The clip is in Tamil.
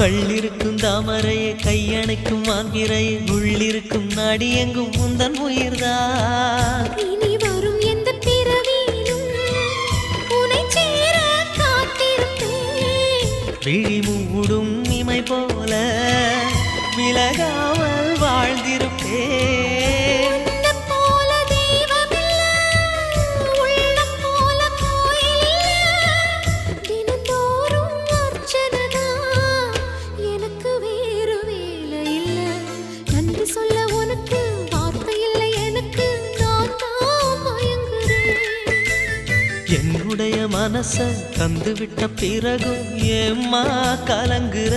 கள்ளிருக்கும் தாமரையை கையணைக்கும் மாங்கிரையை உள்ளிருக்கும் நாடி எங்கும் முந்தன் உயிர்தான். இனி வரும் எந்த பிறவியிலும் உனை சேர காத்திருப்பேன். விழி மூடும் இமை போல விலகாமல் வாழ்ந்திருப்பேன். என்னுடைய மனச தந்து விட்ட பிறகும் ஏம்மா கலங்குற?